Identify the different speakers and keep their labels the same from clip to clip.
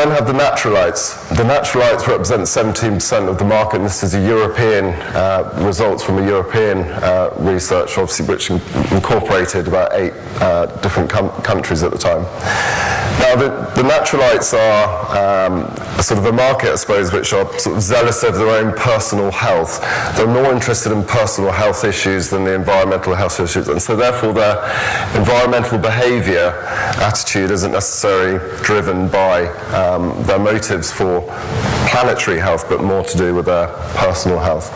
Speaker 1: then have the naturalites. The naturalites represent 17% of the market, and this is a European results from a European research, obviously, which incorporated about 8 different countries at the time. Now, the naturalites are sort of a market, I suppose, which are sort of zealous of their own personal health. They're more interested in personal health issues than the environmental health issues, and so therefore their environmental behaviour attitude isn't necessarily driven by their motives for planetary health, but more to do with their personal health.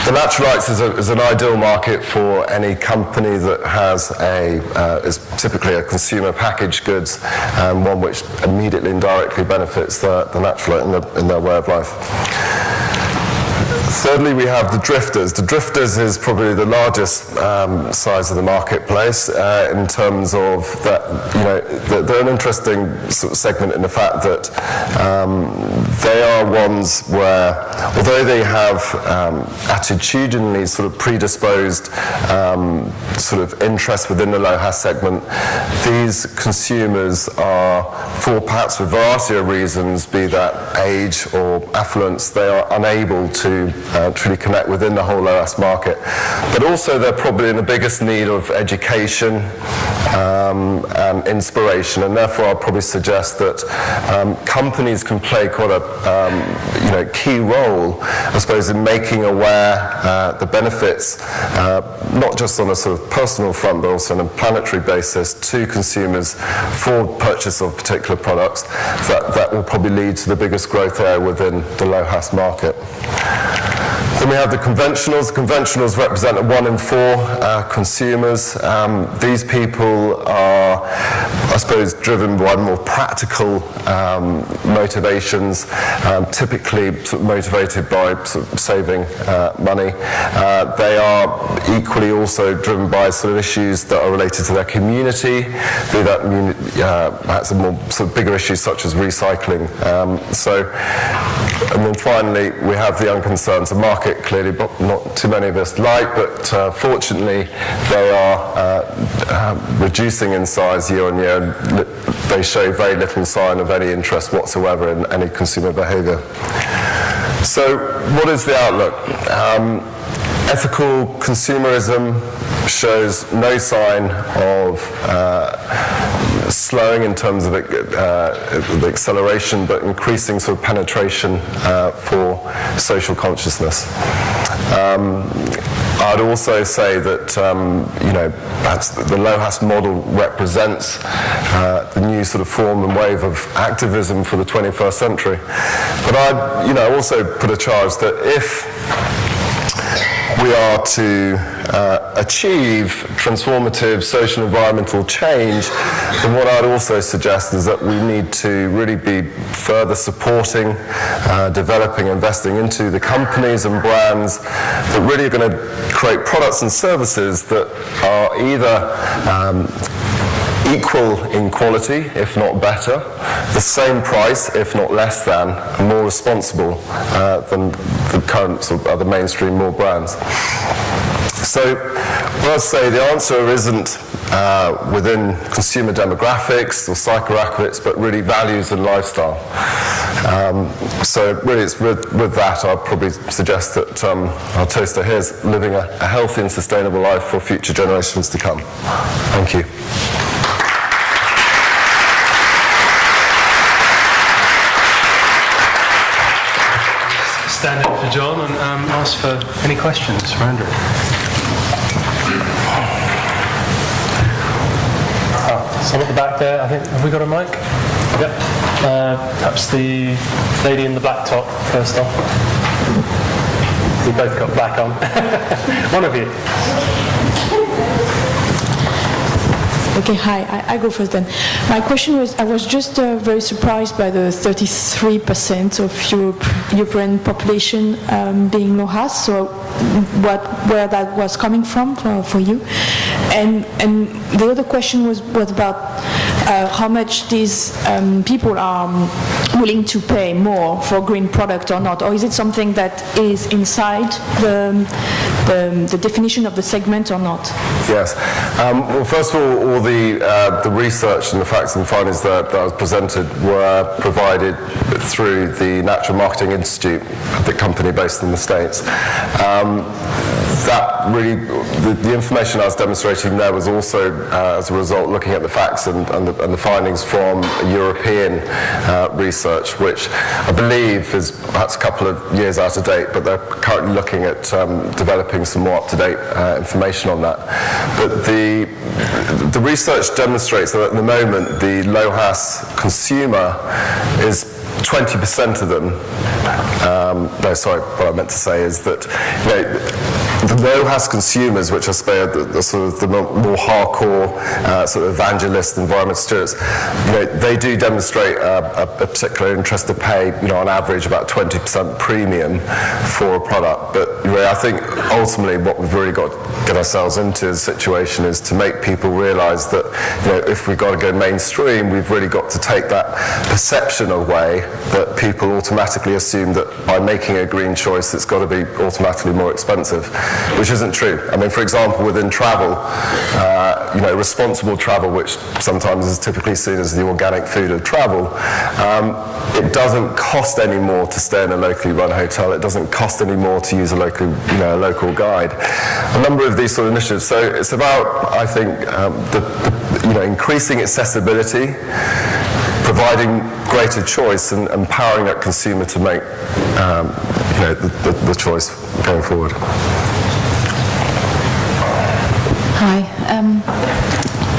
Speaker 1: The naturalites is an ideal market for any company that has is typically a consumer packaged goods, one which immediately and directly benefits the naturalite in their way of life. Thirdly, we have the drifters. The drifters is probably the largest size of the marketplace in terms of that. They're an interesting sort of segment in the fact that they are ones where, although they have attitudinally sort of predisposed sort of interest within the LOHAS segment, these consumers are, for perhaps a variety of reasons, be that age or affluence, they are unable to truly connect within the whole LOHAS market. But also they're probably in the biggest need of education and inspiration, and therefore I'll probably suggest that companies can play quite a key role, I suppose, in making aware the benefits, not just on a sort of personal front, but also on a planetary basis to consumers for purchase of particular products. That will probably lead to the biggest growth area within the LOHAS market. Then we have the conventionals. The conventionals represent 1 in 4 consumers. These people are, I suppose, driven by more practical motivations, typically sort of motivated by sort of saving money. They are equally also driven by sort of issues that are related to their community, be that perhaps a more sort of bigger issues such as recycling. And then finally, we have the unconcerned. A market clearly not too many of us like, but fortunately they are reducing in size year on year. They show very little sign of any interest whatsoever in any consumer behaviour. So what is the outlook? Ethical consumerism shows no sign of slowing in terms of the acceleration, but increasing sort of penetration for social consciousness. I'd also say that perhaps the LOHAS model represents the new sort of form and wave of activism for the 21st century. But I'd also put a charge that if we are to achieve transformative social environmental change, then what I'd also suggest is that we need to really be further supporting, developing, investing into the companies and brands that really are going to create products and services that are either equal in quality, if not better, the same price, if not less than, and more responsible than the current sort of other mainstream more brands. So, what I'd say the answer isn't within consumer demographics or psychoactivists, but really values and lifestyle. So really it's with that I'd probably suggest that our toaster here is living a healthy and sustainable life for future generations to come. Thank you.
Speaker 2: Stand up for John and ask for any questions for Andrew. Some at the back there, I think. Have we got a mic? Yep. Perhaps the lady in the black top first off. We both got black on. One of you.
Speaker 3: Okay, hi, I go first then. My question was, I was just very surprised by the 33% of European population being LOHAS, so where that was coming from for you. And the other question was about how much these people are willing to pay more for green product or not, or is it something that is inside the definition of the segment or not?
Speaker 1: Yes. Well, first of all the research and the facts and findings that was presented were provided through the Natural Marketing Institute, the company based in the States. That really, the information I was demonstrating there was also, as a result, looking at the facts and the findings from European research, which I believe is perhaps a couple of years out of date, but they're currently looking at developing some more up-to-date information on that. But the research demonstrates that at the moment, the LOHAS consumer is 20% of them. No, sorry, what I meant to say is that the LOHAS consumers, which I suppose are the sort of the more hardcore sort of evangelist environmental stewards, they do demonstrate a particular interest to pay, on average about 20% premium for a product. But I think ultimately what we've really got to get ourselves into as a situation is to make people realise that if we've got to go mainstream, we've really got to take that perception away that people automatically assume that by making a green choice it's got to be automatically more expensive, which isn't true. I mean, for example, within travel, responsible travel, which sometimes is typically seen as the organic food of travel, it doesn't cost any more to stay in a locally run hotel. It doesn't cost any more to use a local guide. A number of these sort of initiatives. So it's about, I think, increasing accessibility, providing greater choice, and empowering that consumer to make the choice going forward.
Speaker 4: Hi.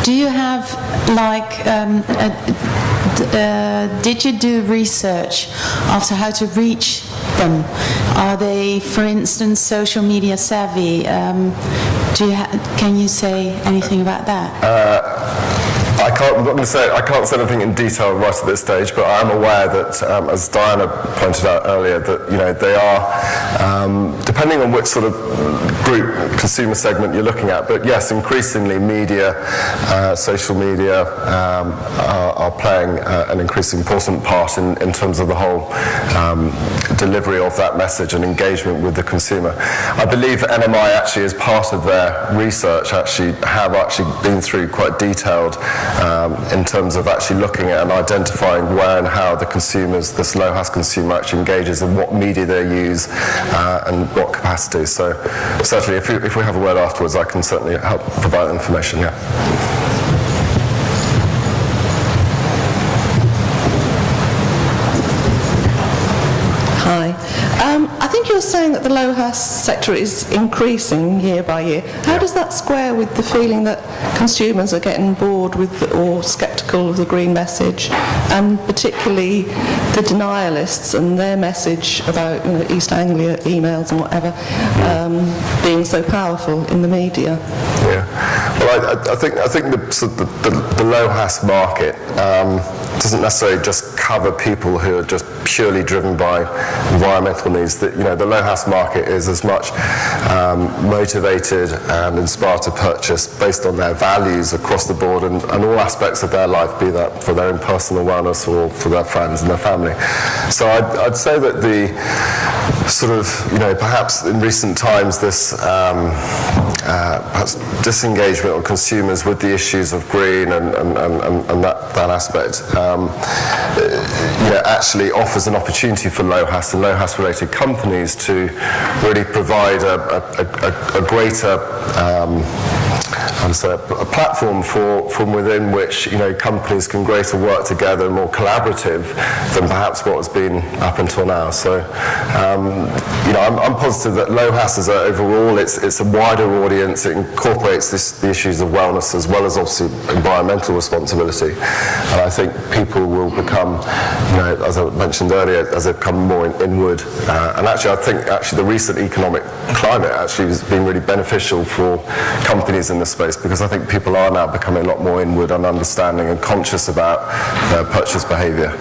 Speaker 4: Do you have did you do research after how to reach them? Are they, for instance, social media savvy? Can you say anything about that?
Speaker 1: I can't say anything in detail right at this stage, but I am aware that, as Diana pointed out earlier, that they are, depending on which sort of group, consumer segment you're looking at, but yes, increasingly media, social media are playing an increasingly important part in terms of the whole delivery of that message and engagement with the consumer. I believe NMI actually, as part of their research, have been through quite detailed in terms of actually looking at and identifying where and how the consumers, this LOHAS consumer, actually engages and what media they use and what capacity. So certainly, if we have a word afterwards, I can certainly help provide information. Yeah.
Speaker 5: Hi. I think you're saying that the LOHAS sector is increasing year by year. How does that square with the feeling that consumers are getting bored with or sceptical of the green message, and particularly the denialists and their message about East Anglia emails and whatever being so powerful in the media?
Speaker 1: Yeah. Well, I think the LOHAS market doesn't necessarily just cover people who are just purely driven by environmental needs. The LOHAS market is as much motivated and inspired to purchase based on their values across the board and all aspects of their life, be that for their own personal wellness or for their friends and their family. So I'd say that the sort of, perhaps in recent times, this perhaps disengagement of consumers with the issues of green and that aspect, actually offers an opportunity for LOHAS and LOHAS-related companies to really provide a greater a platform from within which companies can greater work together, more collaborative than perhaps what has been up until now. So I'm positive that LOHAS is overall it's a wider audience. It incorporates the issues of wellness as well as obviously environmental responsibility, and I think people will become, as I mentioned earlier, as they become more inward. And actually, I think the recent economic climate actually has been really beneficial for companies in this space, because I think people are now becoming a lot more inward and understanding and conscious about their purchase behaviour.